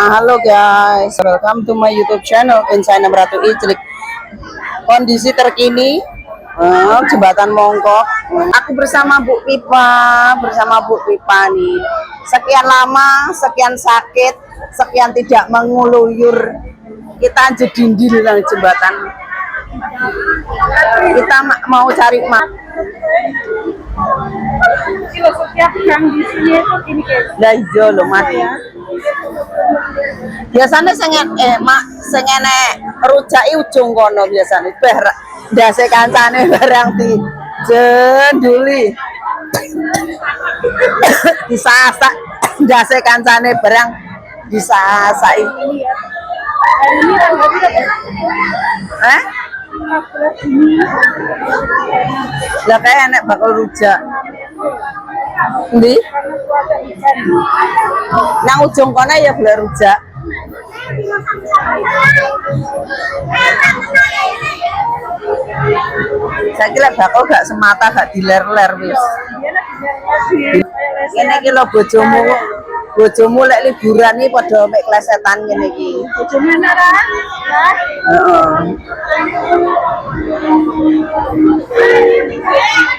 Halo guys, welcome to my YouTube channel Insight Ratu Iclik. Kondisi terkini jembatan Mongkok. Aku bersama Bu Pipa, nih. Sekian lama, sekian sakit, sekian tidak menguluyur. Kita jedindil dengan jembatan. Kita mau cari Setiap yang di sini itu ini lah iya lho mati. Biasanya sengene rujaki ujung kono biasanya ndase kancane barang di jenduli. Disasak ndase kancane barang disasaki. Lah kayak enek bakal rujak. Ndi? Nang ujung kono ya boleh rujak. Saya kira bakal gak semata gak diler-ler wis. Ini iki lho bojomu lek liburan iki padha mek klesetan ngene iki. bojomu enaran. Heeh.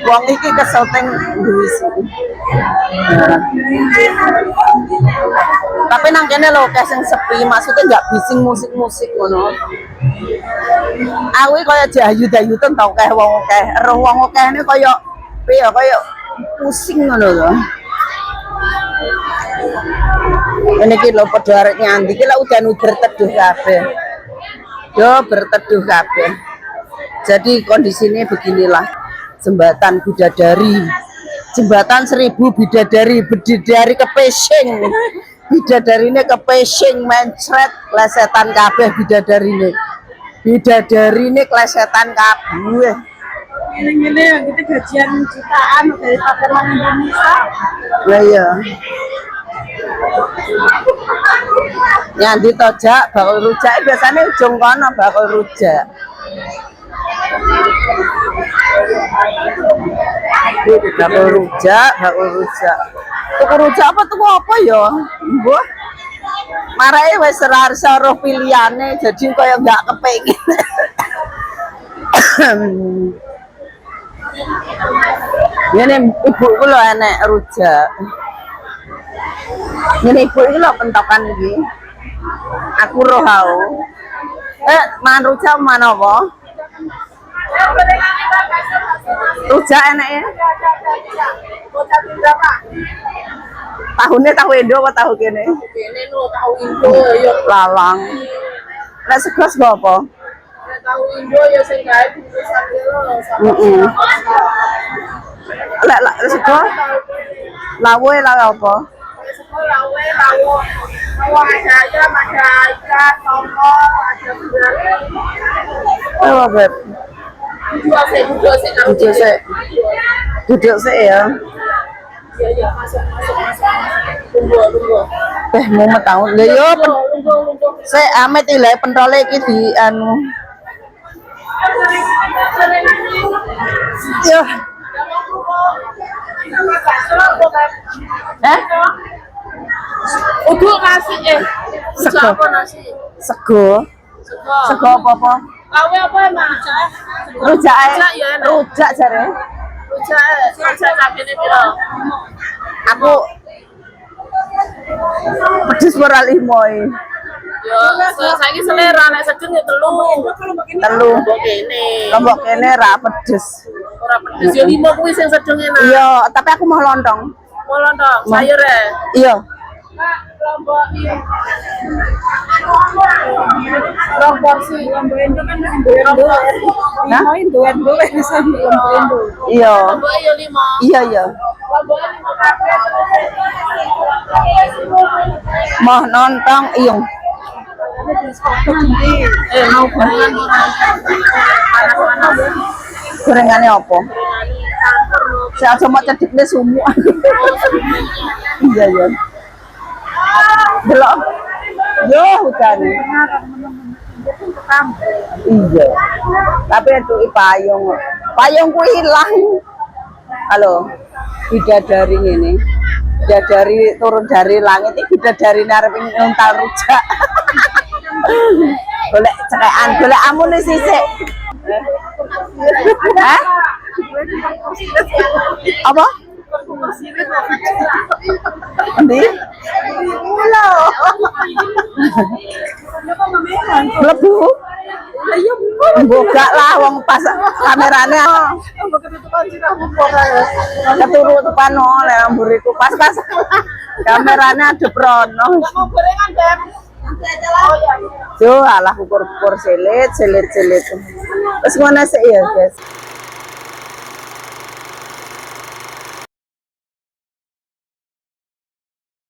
Wong iki keseteng duwis. Tapi nang kene lho kayak sing sepi, maksudnya nggak bising musik-musik ngono. Aku kaya jayut-jayutan tau kayak wong akeh. Roh wong akeh ini kaya piye kaya pusing ngono lho. Ini ki lho padha arek nyandi ki lek udan berteduh kabeh. Yo berteduh kabeh. Jadi kondisinya beginilah. Jembatan bidadari. Jembatan 1000 bidadari kepesing. Bidadarine kepesing mencret klesetan kabeh bidadarine. Bidadarine klesetan kabeh. Ini yang kita gajian jutaan dari Parlemen Indonesia. Lah iya. Nyandi tojak bakal rujak biasanya ujung kono bakal rujak. Bakal rujak. Tuku rujak apa ya? Mbah. Marahe wis ora pilihane jadi kaya enggak kepengin. Ini ibuku lho enek rujak. Ini ibu ini lho pentokan iki. Aku roh hau. Man rujak mana apa? Rujak enak ya? Tahunnya tahu Indo apa tahu kene? Kene no tahu Indo ya Lalang. Nek segos apa? tahu Indo ya sing gawe tulisan Heeh. Lek segos lawe apa? Lawo ada ayam, ada ikan, tombol, ada gulai. Oh, Beb. Duduk sih ya. Iya, masuk. Tunggu. Mumet tau. Lha yo sik amit ile pentole iki di anu. Yo. Uduk nasi Sego. apa nasi? Sego apa? Kawe apa emang? Rujak ya. Rujak jare. Rujak kabine piro? Aku pedes ora limoi. Yo, saiki selera nek sedeng ya telu. Lombok kene ra pedes. Ora pedes yo 5 kuwi sing sedeng enak. Iya, tapi aku mau lontong. Lontong, sayur ya. Iya. Lombok iki. Rong porsi. Lombok Indo kan masih duwe Indo. Nah, Indo bisa Lombok Indo. iya. Lombok yo 5. Iya. Lombok 5 kabeh. Mau nonton iyung. Mau gorengan panas-panas. Gorengannya apa? Saya sama cedeknya semua. Iya. Belum. Yo hutan. Iya. Tapi itu payung. Payungku hilang. Halo, bidadari ini. Bidadari turun dari langit ini bidadari narep nguntal rujak. Boleh cekean, boleh amun sisik. Hah? Apa? Endi? Mula. Mlebu. Buka lah wong pas kamerane. Keturutan oleh amburiku pas-pas. Kamerane adep rono. Gorengan, Beb. Yo alah ukur-ukur selit. Terus ngono sik ya, guys.